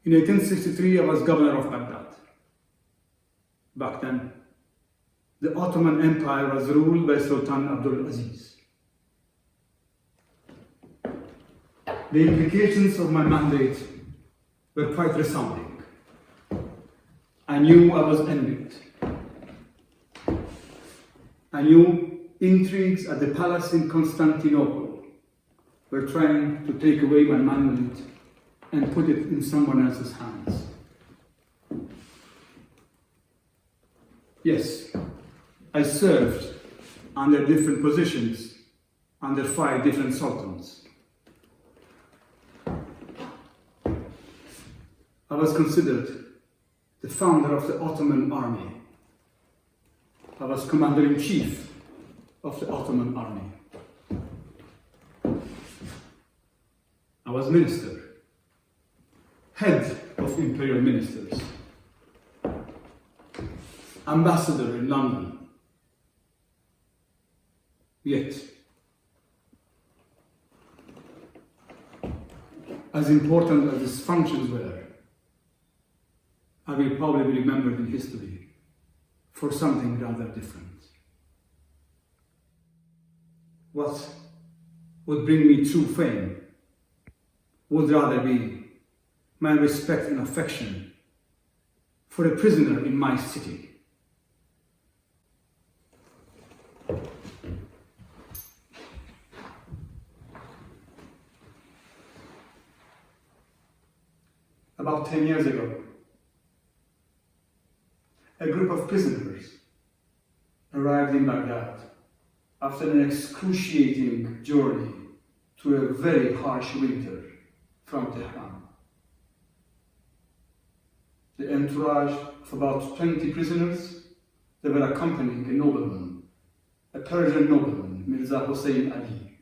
In 1863, I was governor of Baghdad. Back then, the Ottoman Empire was ruled by Sultan Abdul Aziz. The implications of my mandate were quite resounding. I knew I was envied. I knew intrigues at the palace in Constantinople were trying to take away my mandate and put it in someone else's hands. Yes, I served under different positions under 5 different sultans. I was considered the founder of the Ottoman army. I was commander-in-chief of the Ottoman army. I was minister, head of imperial ministers, ambassador in London. Yet, as important as these functions were, I will probably be remembered in history for something rather different. What would bring me true fame would rather be my respect and affection for a prisoner in my city. About 10 years ago, a group of prisoners arrived in Baghdad after an excruciating journey to a very harsh winter from Tehran. The entourage of about 20 prisoners, they were accompanying a nobleman, a Persian nobleman, Mirza Hossein Ali.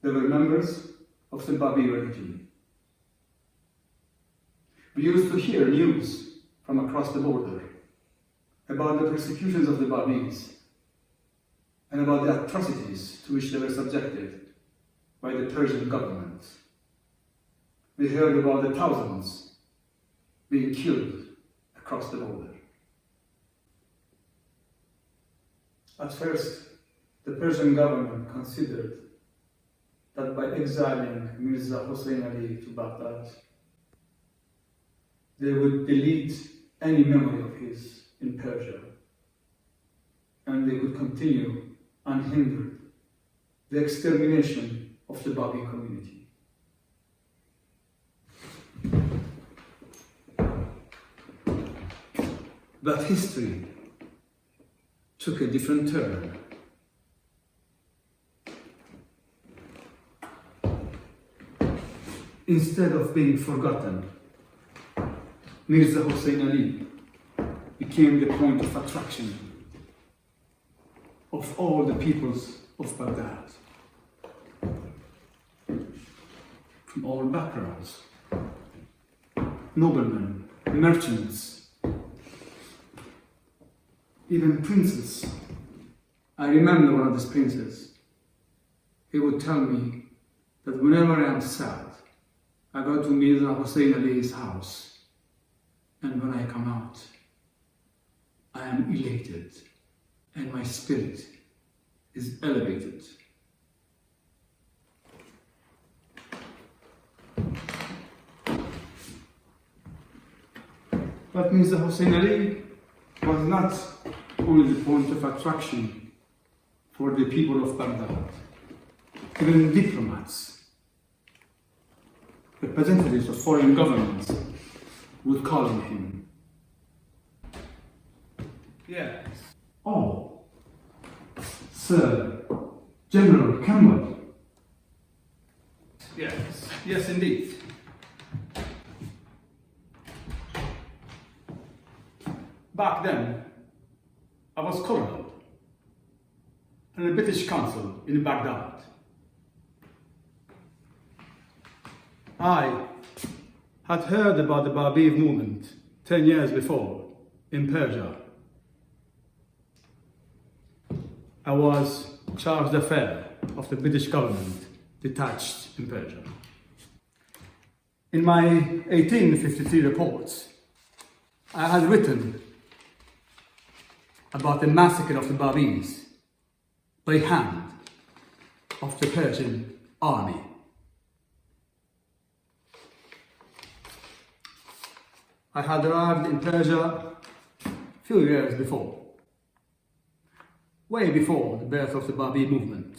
They were members of the Babi regime. We used to hear news from across the border about the persecutions of the Babis and about the atrocities to which they were subjected by the Persian government. We heard about the thousands being killed across the border. At first, the Persian government considered that by exiling Mirza Hossein Ali to Baghdad, they would delete any memory of his in Persia, and they could continue unhindered the extermination of the Babi community. But history took a different turn. Instead of being forgotten, Mirza Hossein Ali became the point of attraction of all the peoples of Baghdad, from all backgrounds, noblemen, merchants, even princes. I remember one of these princes. He would tell me that whenever I am sad, I go to Mirza Hossein Ali's house, and when I come out, I am elated, and my spirit is elevated. But Mirza Hossein Ali was not only the point of attraction for the people of Baghdad. Even diplomats, representatives of foreign governments, would call on him. Yes. Oh, Sir General Campbell. Yes, yes indeed. Back then, I was colonel in a British consul in Baghdad. I had heard about the Babi movement 10 years before in Persia. I was charge d'affaires of the British government detached in Persia. In my 1853 reports, I had written about the massacre of the Babis by hand of the Persian army. I had arrived in Persia a few years before, way before the birth of the Babi movement.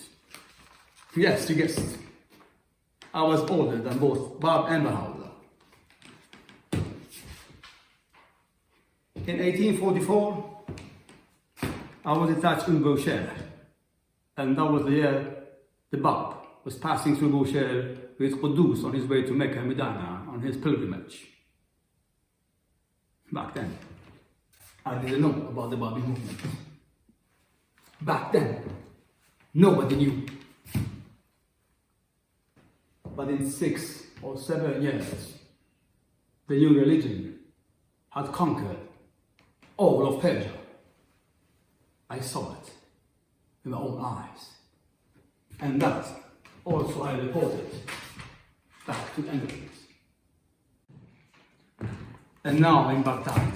Yes, you guessed, I was older than both Bab and Baha'u'llah. In 1844, I was attached in Bushehr, and that was the year the Bab was passing through Bushehr with Qudus on his way to Mecca and Medina on his pilgrimage. Back then, I didn't know about the Babi movement. Back then, nobody knew. But in 6 or 7 years, the new religion had conquered all of Persia. I saw it with my own eyes. And that also I reported back to the Emirates. And now in Baghdad,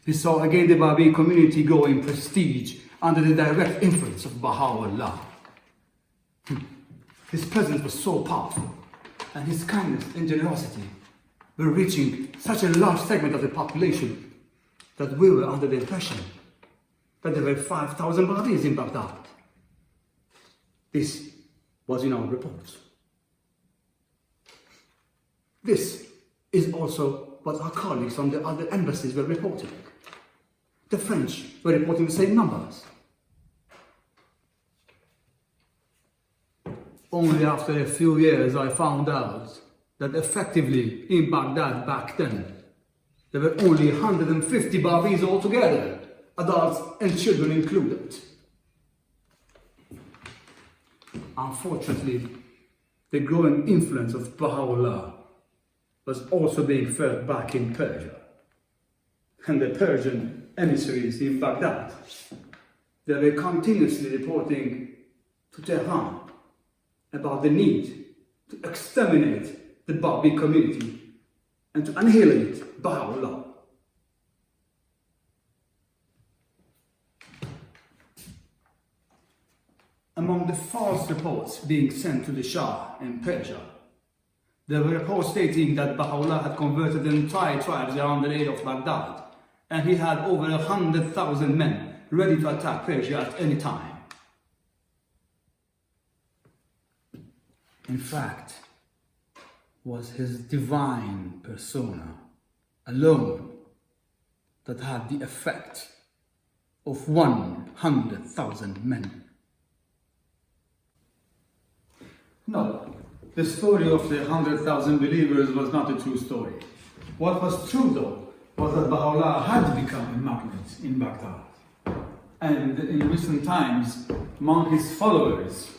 we saw again the Babi community grow in prestige under the direct influence of Baha'u'llah. His presence was so powerful, and his kindness and generosity were reaching such a large segment of the population that we were under the impression that there were 5,000 Babis in Baghdad. This was in our reports. This is also what our colleagues from the other embassies were reporting. The French were reporting the same numbers. Only after a few years I found out that effectively in Baghdad back then, there were only 150 Babis altogether, adults and children included. Unfortunately, the growing influence of Baha'u'llah was also being felt back in Persia. And the Persian emissaries in Baghdad, they were continuously reporting to Tehran about the need to exterminate the Babi community and to annihilate Baha'u'llah. Among the false reports being sent to the Shah in Persia, there were reports stating that Baha'u'llah had converted the entire tribes around the area of Baghdad, and he had over 100,000 men ready to attack Persia at any time. In fact, was his divine persona alone that had the effect of 100,000 men. No, the story of the 100,000 believers was not a true story. What was true, though, was that Baha'u'llah had become a magnet in Baghdad. And in recent times, among his followers,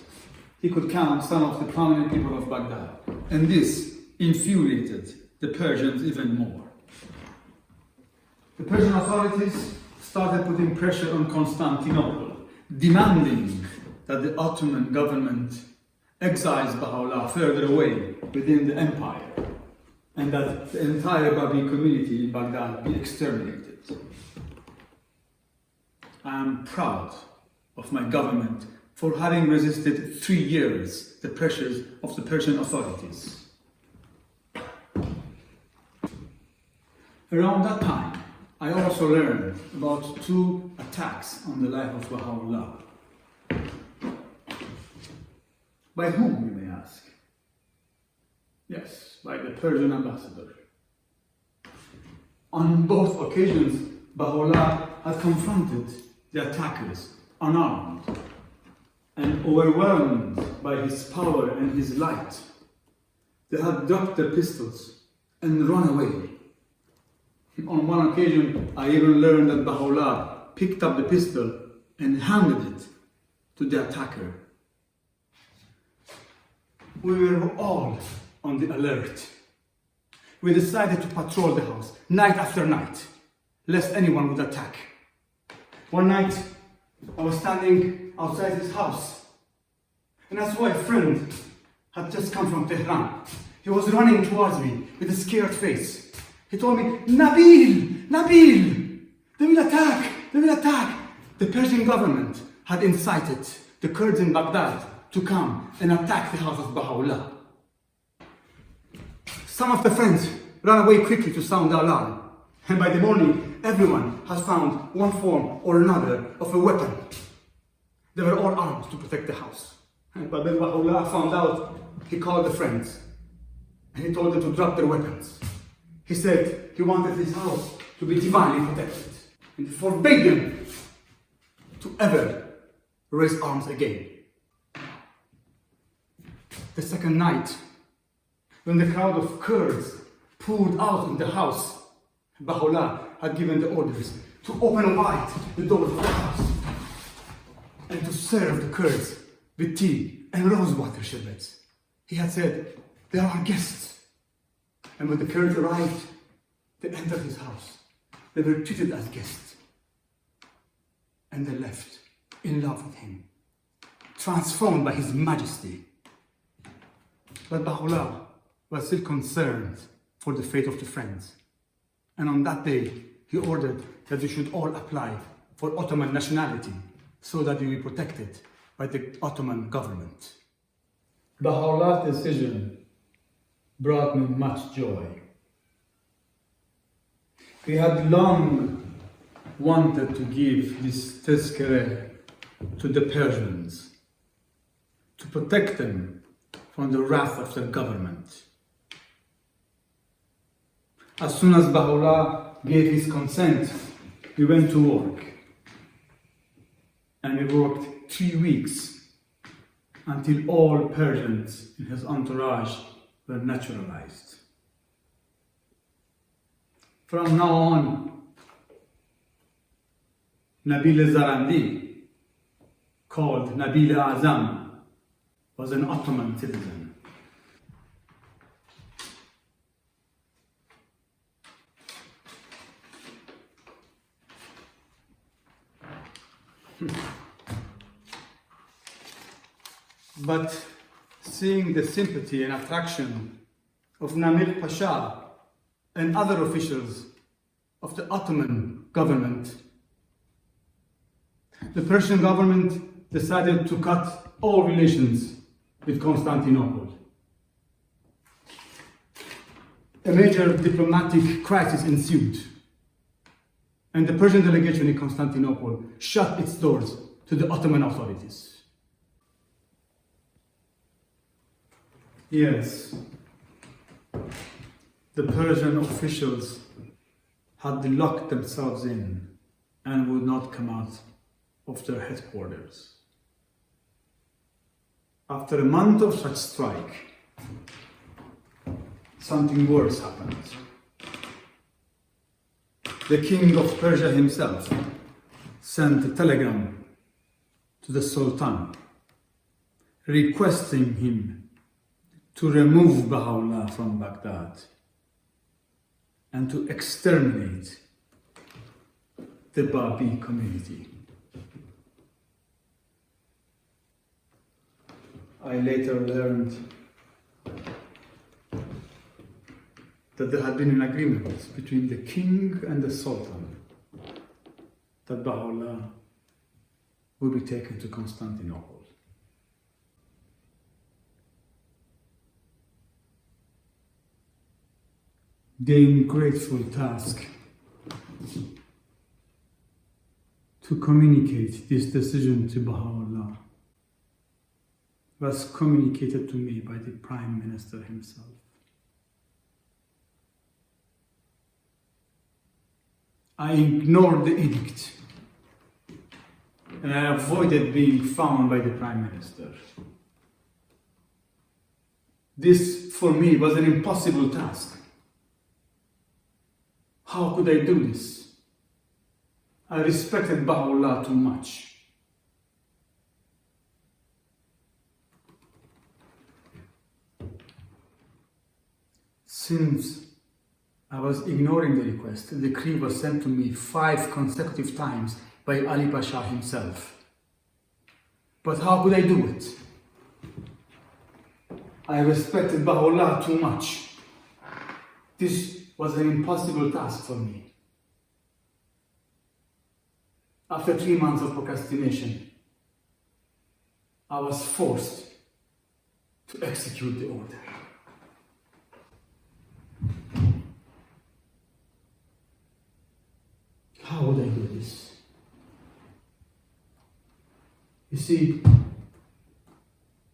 he could count some of the prominent people of Baghdad. And this infuriated the Persians even more. The Persian authorities started putting pressure on Constantinople, demanding that the Ottoman government exiles Baha'u'llah further away within the empire, and that the entire Babi community in Baghdad be exterminated. I am proud of my government for having resisted 3 years the pressures of the Persian authorities. Around that time, I also learned about 2 attacks on the life of Baha'u'llah. By whom, you may ask? Yes, by the Persian ambassador. On both occasions, Baha'u'llah had confronted the attackers unarmed and overwhelmed by his power and his light. They had dropped their pistols and run away. On one occasion, I even learned that Baha'u'llah picked up the pistol and handed it to the attacker. We were all on the alert. We decided to patrol the house night after night, lest anyone would attack. One night, I was standing outside his house, and I saw a friend had just come from Tehran. He was running towards me with a scared face. He told me, Nabil! Nabil! They will attack! They will attack! The Persian government had incited the Kurds in Baghdad to come and attack the house of Baha'u'llah. Some of the friends ran away quickly to sound the alarm. And by the morning, everyone has found one form or another of a weapon. They were all armed to protect the house. But when Baha'u'llah found out, he called the friends and he told them to drop their weapons. He said he wanted his house to be divinely protected and he forbade them to ever raise arms again. The second night, when the crowd of Kurds poured out in the house, Baha'u'llah had given the orders to open wide the doors of the house and to serve the Kurds with tea and rosewater sherbets. He had said, they are our guests. And when the Kurds arrived, they entered his house. They were treated as guests. And they left in love with him, transformed by his majesty. But Baha'u'llah was still concerned for the fate of the friends. And on that day, he ordered that they should all apply for Ottoman nationality so that they will be protected by the Ottoman government. Baha'u'llah's decision brought me much joy. We had long wanted to give this tazkirah to the Persians, to protect them from the wrath of the government. As soon as Baha'u'llah gave his consent, we went to work. And we worked 3 weeks until all Persians in his entourage were naturalized. From now on, Nabil Zarandi, called Nabil Azam, was an Ottoman citizen. But seeing the sympathy and attraction of Namir Pasha and other officials of the Ottoman government, the Persian government decided to cut all relations with Constantinople. A major diplomatic crisis ensued, and the Persian delegation in Constantinople shut its doors to the Ottoman authorities. Yes, the Persian officials had locked themselves in and would not come out of their headquarters. After a month of such strike, something worse happened. The king of Persia himself sent a telegram to the Sultan requesting him to remove Baha'u'llah from Baghdad and to exterminate the Babi community. I later learned that there had been an agreement between the king and the Sultan that Baha'u'llah would be taken to Constantinople. The ungrateful task to communicate this decision to Baha'u'llah was communicated to me by the Prime Minister himself. I ignored the edict and I avoided being found by the Prime Minister. This, for me, was an impossible task. How could I do this? I respected Baha'u'llah too much. Since I was ignoring the request, the decree was sent to me 5 consecutive times by Ali Pasha himself. But how could I do it? I respected Baha'u'llah too much. This was an impossible task for me. After 3 months of procrastination, I was forced to execute the order. How would I do this? You see,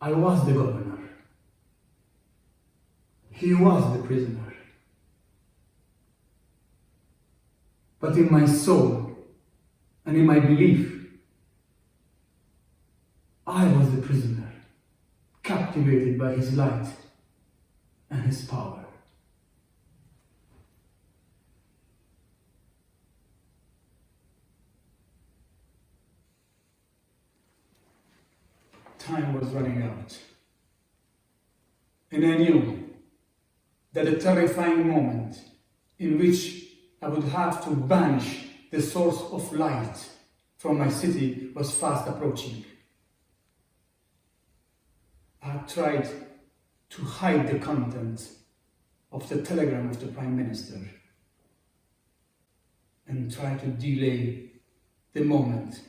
I was the governor. He was the prisoner. But in my soul and in my belief, I was the prisoner, captivated by his light and his power. Time was running out, and I knew that the terrifying moment in which I would have to banish the source of light from my city was fast approaching. I had tried to hide the content of the telegram of the Prime Minister and try to delay the moment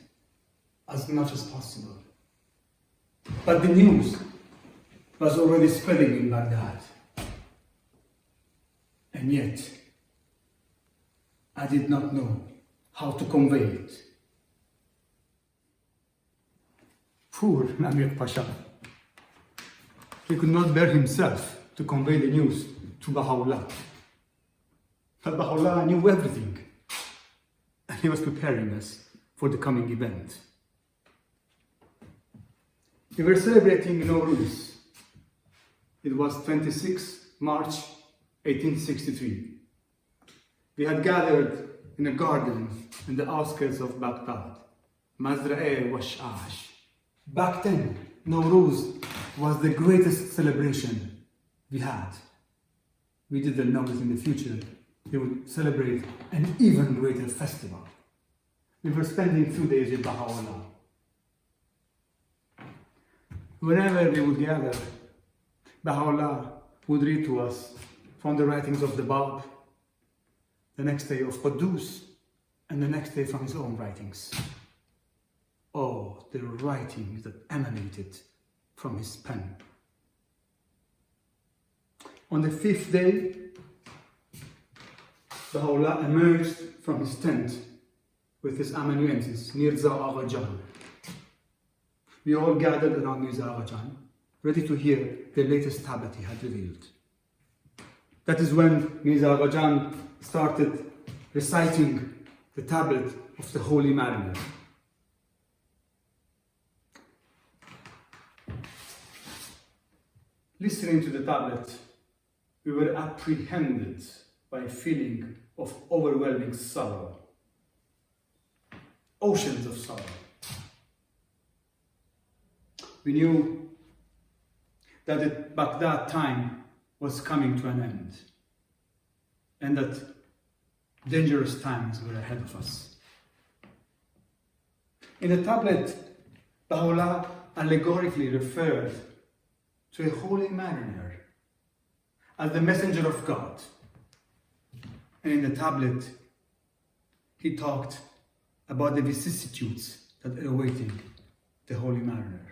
as much as possible. But the news was already spreading in Baghdad. And yet, I did not know how to convey it. Poor Namir Pasha. He could not bear himself to convey the news to Baha'u'llah. But Baha'u'llah knew everything, and he was preparing us for the coming event. We were celebrating Nowruz. It was 26 March 1863. We had gathered in a garden in the outskirts of Baghdad, Mazra'e Wash'ash. Back then, Nowruz was the greatest celebration we had. We didn't know that in the future we would celebrate an even greater festival. We were spending 2 days with Baha'u'llah. Whenever we would gather, Baha'u'llah would read to us from the writings of the Bab, the next day of Quddus, and the next day from his own writings. Oh, the writings that emanated from his pen. On the 5th day, Baha'u'llah emerged from his tent with his amanuensis, Mirza Agha Jan. We all gathered around Mirza Agha Jan, ready to hear the latest tablet he had revealed. That is when Mirza Agha Jan started reciting the tablet of the Holy Mariner. Listening to the tablet, we were apprehended by a feeling of overwhelming sorrow. Oceans of sorrow. We knew that the Baghdad time was coming to an end, and that dangerous times were ahead of us. In the tablet, Baha'u'llah allegorically referred to a holy mariner as the messenger of God. And in the tablet, he talked about the vicissitudes that are awaiting the holy mariner.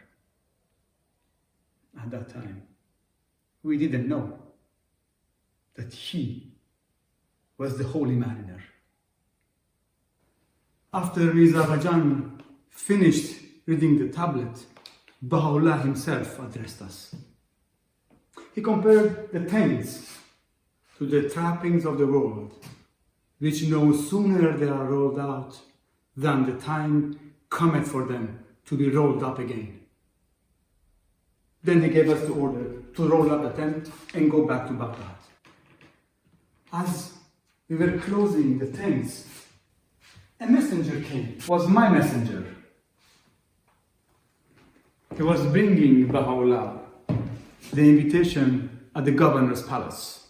At that time, we didn't know that he was the holy mariner. After Mirza Agha Jan finished reading the tablet, Baha'u'llah himself addressed us. He compared the tents to the trappings of the world, which no sooner they are rolled out than the time cometh for them to be rolled up again. Then he gave us the order to roll up the tent and go back to Baghdad. As we were closing the tents, a messenger came. It was my messenger. He was bringing Baha'u'llah the invitation at the governor's palace.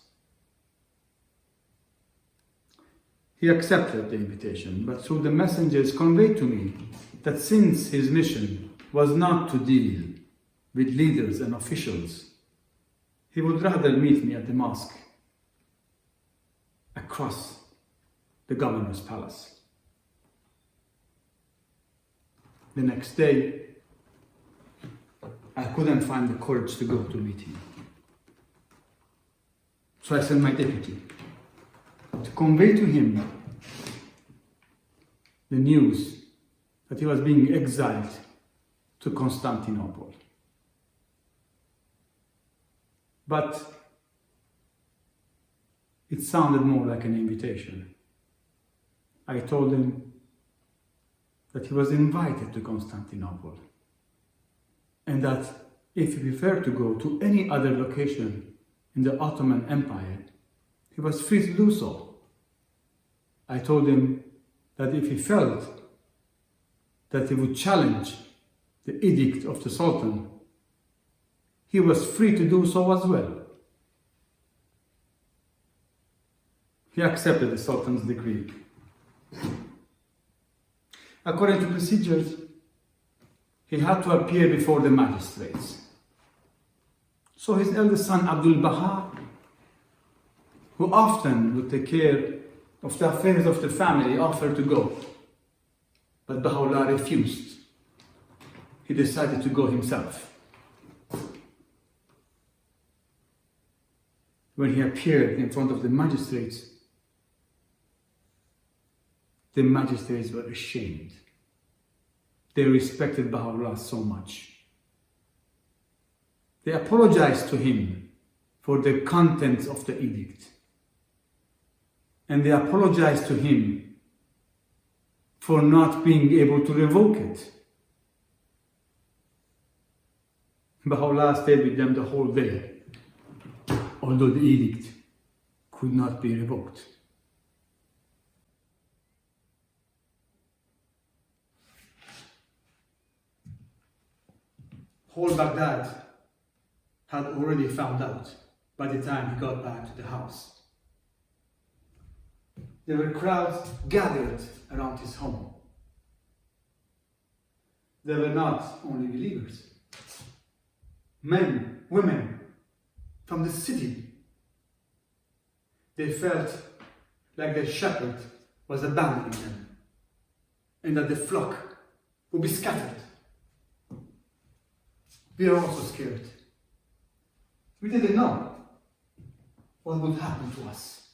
He accepted the invitation, but through the messengers conveyed to me that since his mission was not to deal with leaders and officials, he would rather meet me at the mosque across the governor's palace. The next day, I couldn't find the courage to go to meet him. So I sent my deputy to convey to him the news that he was being exiled to Constantinople. But it sounded more like an invitation. I told him that he was invited to Constantinople and that if he preferred to go to any other location in the Ottoman Empire, he was free to do so. I told him that if he felt that he would challenge the edict of the Sultan, he was free to do so as well. He accepted the Sultan's decree. According to procedures, he had to appear before the magistrates. So his eldest son, Abdul Baha, who often would take care of the affairs of the family, offered to go. But Baha'u'llah refused. He decided to go himself. When he appeared in front of the magistrates were ashamed. They respected Baha'u'llah so much. They apologized to him for the contents of the edict. And they apologized to him for not being able to revoke it. Baha'u'llah stayed with them the whole day, although the edict could not be revoked. Whole Baghdad had already found out by the time he got back to the house. There were crowds gathered around his home. They were not only believers. Men, women from the city. They felt like their shepherd was abandoning them and that the flock would be scattered. We are also scared. We didn't know what would happen to us.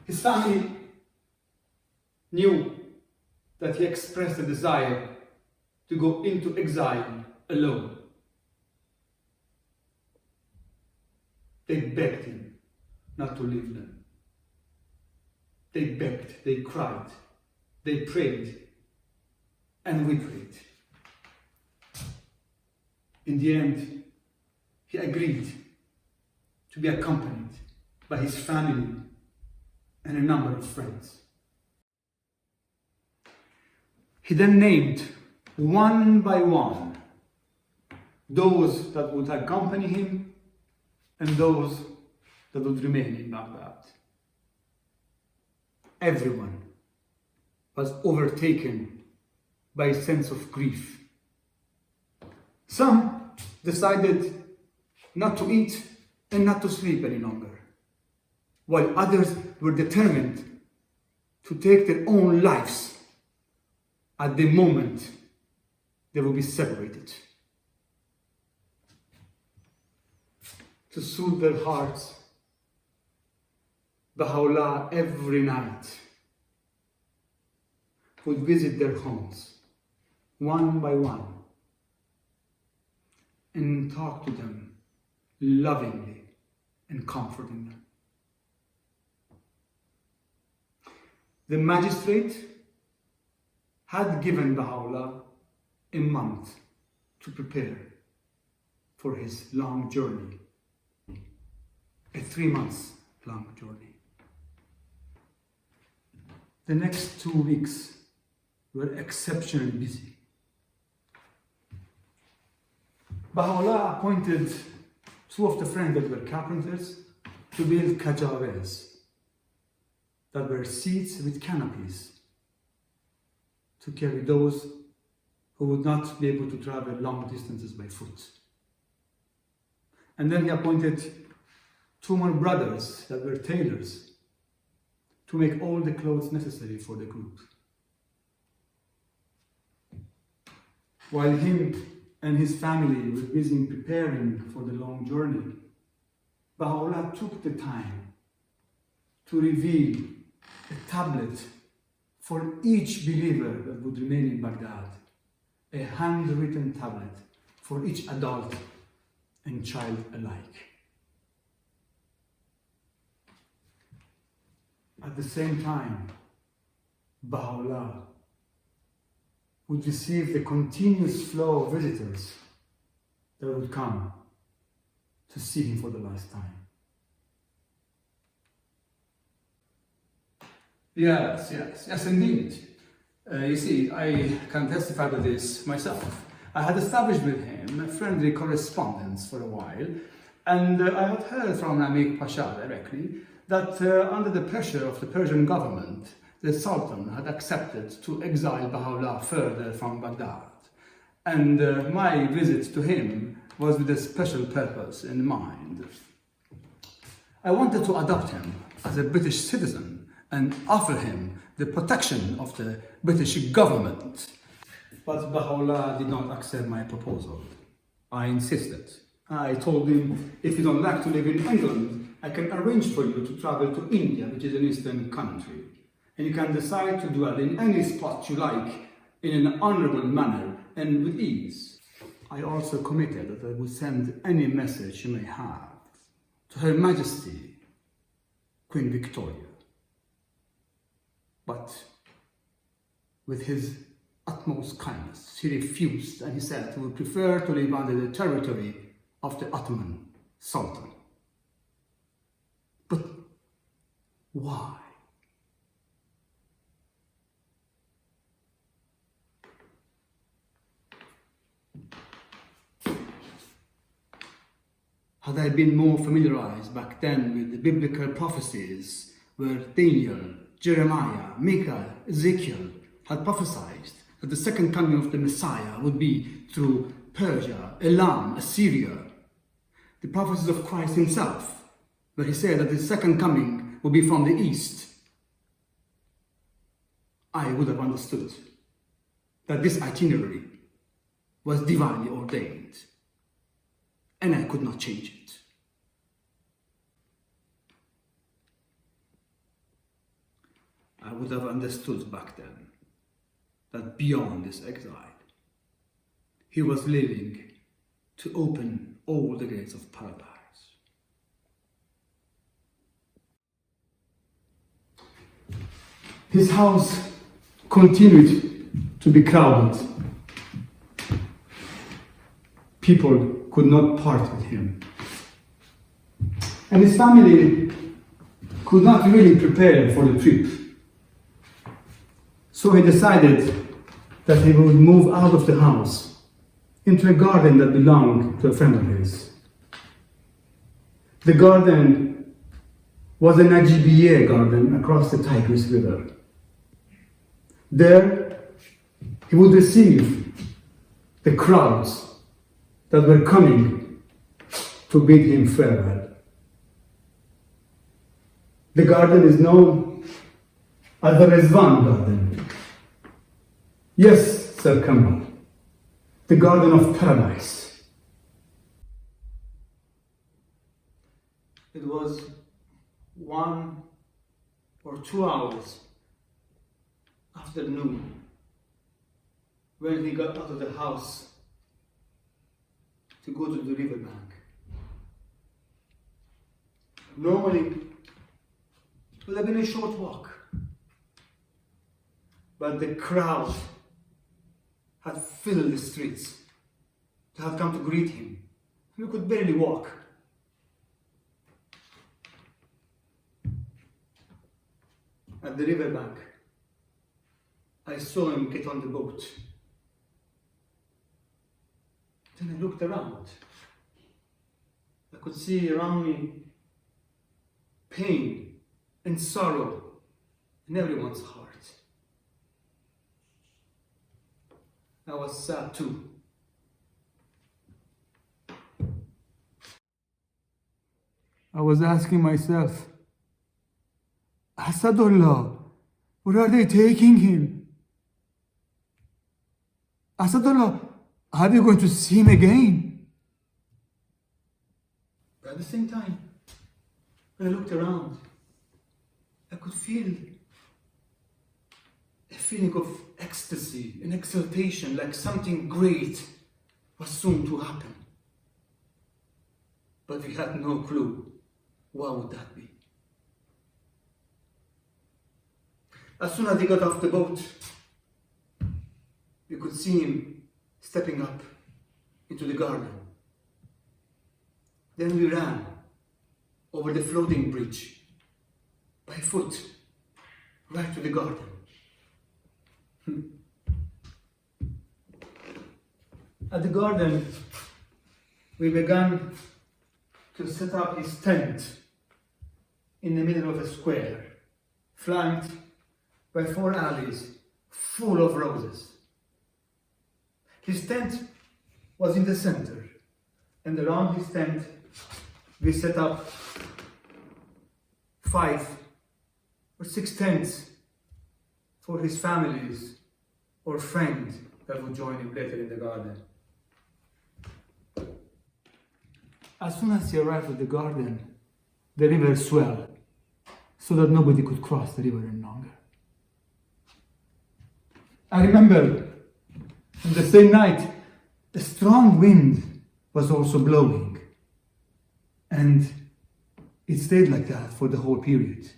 His family knew that he expressed a desire to go into exile alone. They begged him not to leave them. They begged, they cried, they prayed, and we prayed. In the end, he agreed to be accompanied by his family and a number of friends. He then named one by one those that would accompany him and those that would remain in Baghdad. Everyone was overtaken by a sense of grief. Some decided not to eat and not to sleep any longer, while others were determined to take their own lives at the moment they will be separated. To soothe their hearts, Baha'u'llah every night would visit their homes, one by one, and talk to them lovingly and comforting them. The magistrate had given Baha'u'llah a month to prepare for his long journey, a 3 months long journey. The next 2 weeks were exceptionally busy. Baha'u'llah appointed 2 of the friends that were carpenters to build kajares, that were seats with canopies, to carry those who would not be able to travel long distances by foot. And then he appointed 2 more brothers that were tailors to make all the clothes necessary for the group. While him and his family were busy preparing for the long journey, Baha'u'llah took the time to reveal a tablet for each believer that would remain in Baghdad, a handwritten tablet for each adult and child alike. At the same time, Baha'u'llah would receive the continuous flow of visitors that would come to see him for the last time. Yes, indeed. You see, I can testify to this myself. I had established with him a friendly correspondence for a while, and I had heard from Amir Pasha directly that under the pressure of the Persian government, the Sultan had accepted to exile Baha'u'llah further from Baghdad. And my visit to him was with a special purpose in mind. I wanted to adopt him as a British citizen and offer him the protection of the British government. But Baha'u'llah did not accept my proposal. I insisted. I told him, if you don't like to live in England, I can arrange for you to travel to India, which is an eastern country. And you can decide to dwell in any spot you like in an honorable manner and with ease. I also committed that I would send any message you may have to Her Majesty, Queen Victoria. But with his utmost kindness, he refused, and he said he would prefer to live under the territory of the Ottoman Sultan. But why? Had I been more familiarized back then with the biblical prophecies where Daniel, Jeremiah, Micah, Ezekiel had prophesied that the second coming of the Messiah would be through Persia, Elam, Assyria, the prophecies of Christ himself, where he said that his second coming will be from the east, I would have understood that this itinerary was divinely ordained, and I could not change it. I would have understood back then that beyond this exile, he was living to open all the gates of paradise. His house continued to be crowded. People could not part with him. And his family could not really prepare for the trip. So he decided that he would move out of the house into a garden that belonged to a friend of his. The garden was an Najibiye garden across the Tigris River. There, he would receive the crowds that were coming to bid him farewell. The garden is known as the Rizwan Garden. Yes, Sir Kamal, the Garden of Paradise. It was 1 or 2 hours after noon when he got out of the house to go to the riverbank. Normally, it would have been a short walk, but the crowd had filled the streets to have come to greet him. He could barely walk. At the riverbank, I saw him get on the boat. Then I looked around. I could see around me pain and sorrow in everyone's heart. I was sad too. I was asking myself, Asadullah, where are they taking him? Asadullah, are we going to see him again? But at the same time, when I looked around, I could feel a feeling of ecstasy and exaltation, like something great was soon to happen. But we had no clue what would that be. As soon as he got off the boat, we could see him stepping up into the garden. Then we ran over the floating bridge by foot right to the garden. At the garden, we began to set up his tent in the middle of a square, flanked by 4 alleys full of roses. His tent was in the center, and around his tent we set up 5 or 6 tents for his families or friends that would join him later in the garden. As soon as he arrived at the garden, the river swelled so that nobody could cross the river any longer. I remember on the same night, a strong wind was also blowing, and it stayed like that for the whole period.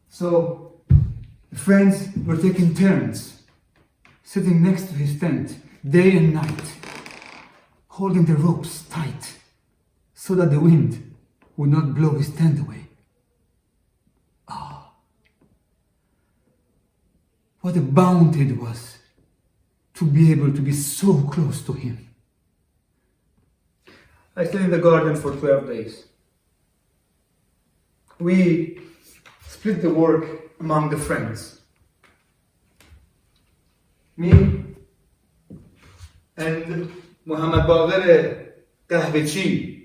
So the friends were taking turns sitting next to his tent day and night, holding the ropes tight so that the wind would not blow his tent away. Ah, what a bounty it was to be able to be so close to him. I stayed in the garden for 12 days. We split the work among the friends. Me and Muhammad Bagher Kahvechi,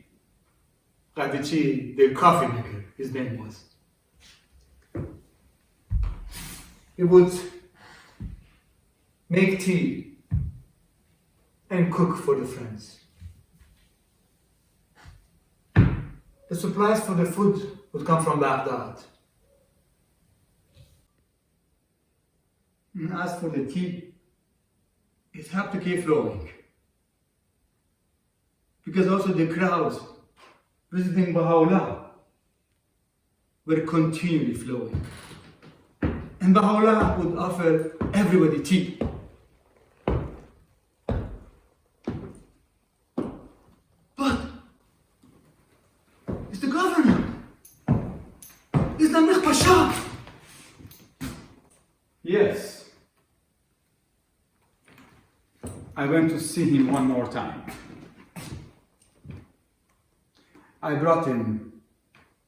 the coffee maker, his name was. He would make tea and cook for the friends. The supplies for the food would come from Baghdad. And as for the tea, it had to keep flowing. Because also the crowds visiting Baha'u'llah were continually flowing. And Baha'u'llah would offer everybody tea. But it's the governor. It's Namir Pasha. Yes. I went to see him one more time. I brought him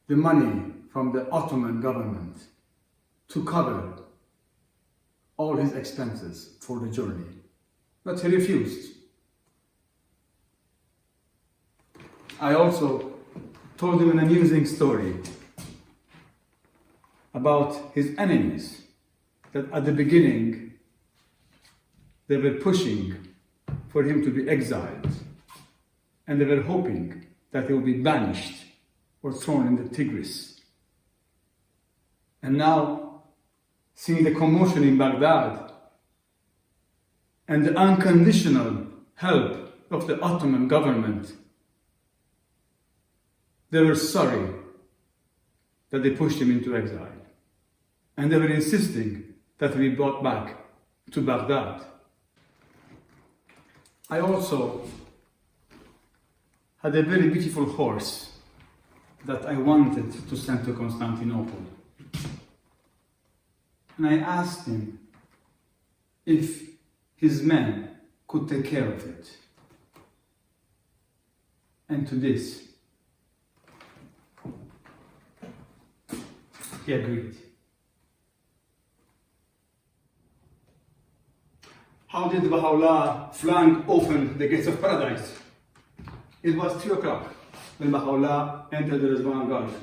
the money from the Ottoman government to cover all his expenses for the journey, but he refused. I also told him an amusing story about his enemies, that at the beginning they were pushing for him to be exiled, and they were hoping that he will be banished or thrown in the Tigris. And now, seeing the commotion in Baghdad and the unconditional help of the Ottoman government, they were sorry that they pushed him into exile. And they were insisting that he be brought back to Baghdad. I also had a very beautiful horse that I wanted to send to Constantinople. And I asked him if his men could take care of it. And to this, he agreed. How did Baha'u'llah flank open the gates of paradise? It was 3 o'clock. when Baha'u'llah entered the Rizwan garden.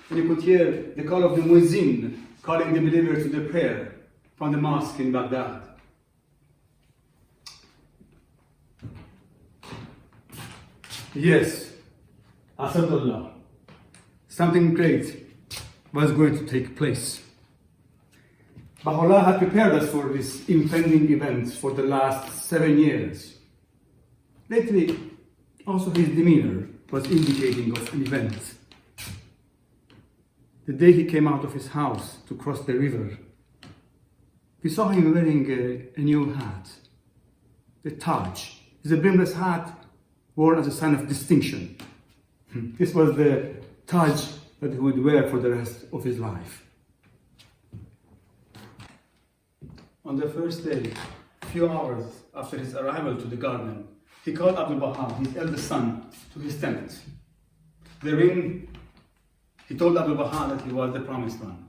And you could hear the call of the muezzin calling the believers to the prayer from the mosque in Baghdad. Yes, Asadullah, something great was going to take place. Baha'u'llah had prepared us for this impending event for the last 7 years. Lately, also his demeanor was indicating of an event. The day he came out of his house to cross the river, we saw him wearing a new hat. The Taj is a brimless hat worn as a sign of distinction. This was the Taj that he would wear for the rest of his life. On the first day, a few hours after his arrival to the garden, he called Abdul Baha, his eldest son, to his tent. Therein, he told Abdul Baha that he was the promised one,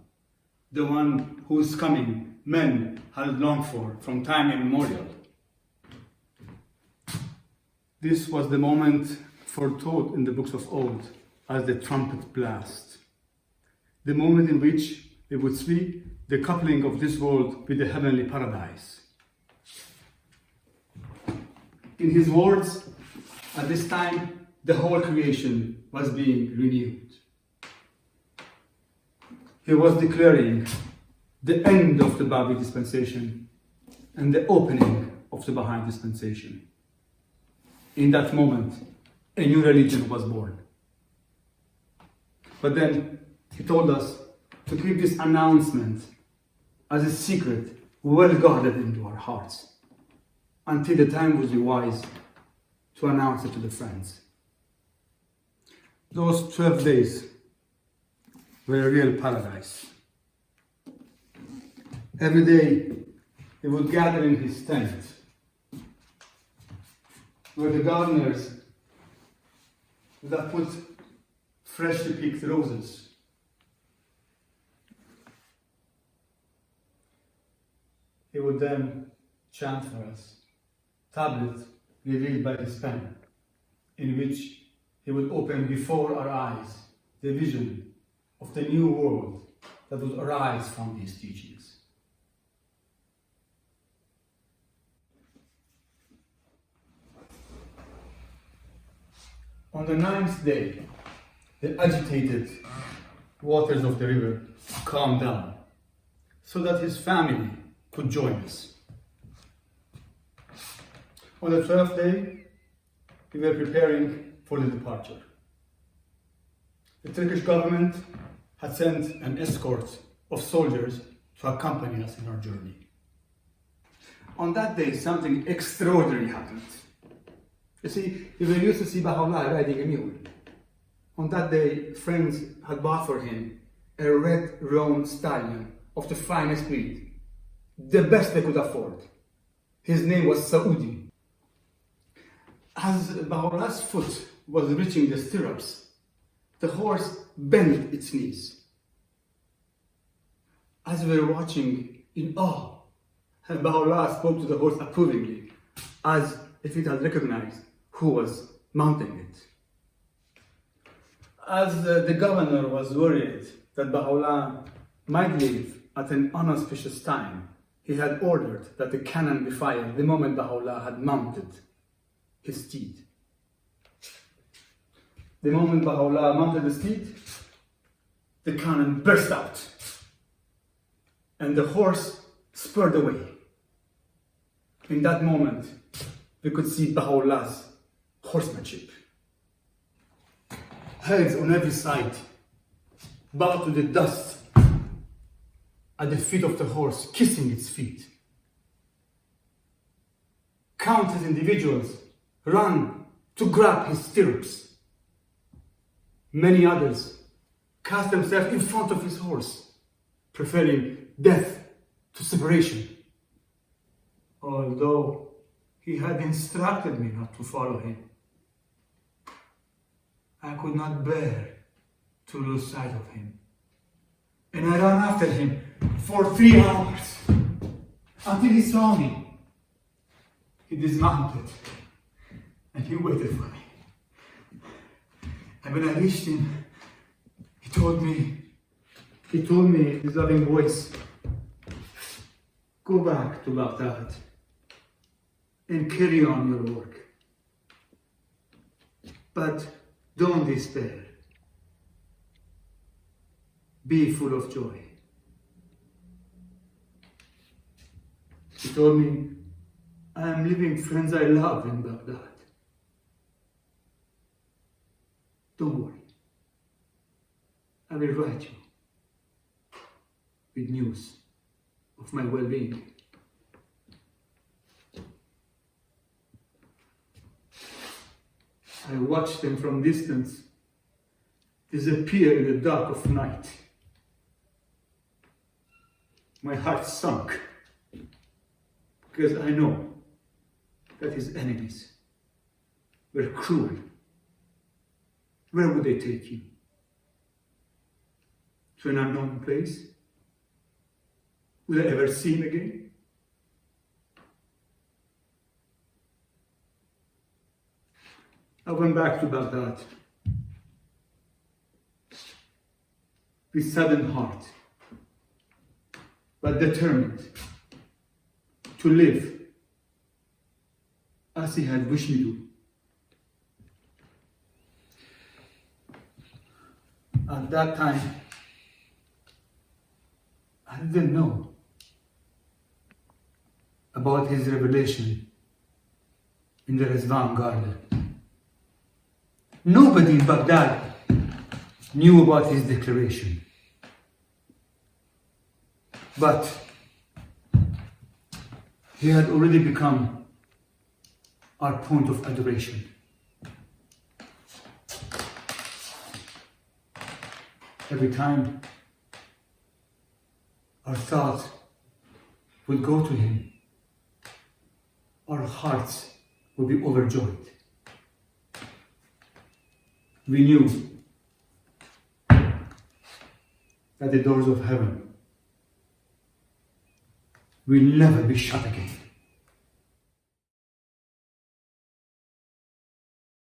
the one whose coming men had longed for from time immemorial. This was the moment foretold in the books of old as the trumpet blast, the moment in which they would see the coupling of this world with the heavenly paradise. In his words, at this time, the whole creation was being renewed. He was declaring the end of the Babi dispensation and the opening of the Baha'i dispensation. In that moment, a new religion was born. But then he told us to keep this announcement as a secret well guarded into our hearts until the time would be wise to announce it to the friends. Those 12 days were a real paradise. Every day he would gather in his tent where the gardeners would have put freshly picked roses. He would then chant for us, tablets revealed by his pen, in which he would open before our eyes the vision of the new world that would arise from these teachings. On the 9th day, the agitated waters of the river calmed down so that his family could join us. On the 12th day, we were preparing for the departure. The Turkish government had sent an escort of soldiers to accompany us in our journey. On that day, something extraordinary happened. You see, we were used to see Baha'u'llah riding a mule. On that day, friends had bought for him a red roan stallion of the finest breed, the best they could afford. His name was Saudi. As Baha'u'llah's foot was reaching the stirrups, the horse bent its knees. As we were watching in awe, and Baha'u'llah spoke to the horse approvingly, as if it had recognized who was mounting it. As the governor was worried that Baha'u'llah might leave at an unauspicious time, he had ordered that the cannon be fired the moment Baha'u'llah had mounted his steed. The moment Baha'u'llah mounted the steed, the cannon burst out, and the horse spurred away. In that moment, we could see Baha'u'llah's horsemanship. Heads on every side bowed to the dust at the feet of the horse, kissing its feet. Countless individuals ran to grab his stirrups. Many others cast themselves in front of his horse, preferring death to separation. Although he had instructed me not to follow him, I could not bear to lose sight of him. And I ran after him for 3 hours until he saw me. He dismounted and he waited for me. And when I reached him, he told me his loving voice, go back to Baghdad and carry on your work. But don't despair. Be full of joy. He told me, I am leaving friends I love in Baghdad. Don't worry. I will write you with news of my well-being. I watched them from distance disappear in the dark of night. My heart sunk because I know that his enemies were cruel. Where would they take him? To an unknown place? Will I ever see him again? I went back to Baghdad with saddened heart, but determined to live as he had wished me to. At that time, I didn't know about his revelation in the Rizwan garden. Nobody in Baghdad knew about his declaration. But he had already become our point of adoration. Every time our thoughts would go to him, our hearts would be overjoyed. We knew that the doors of heaven will never be shut again.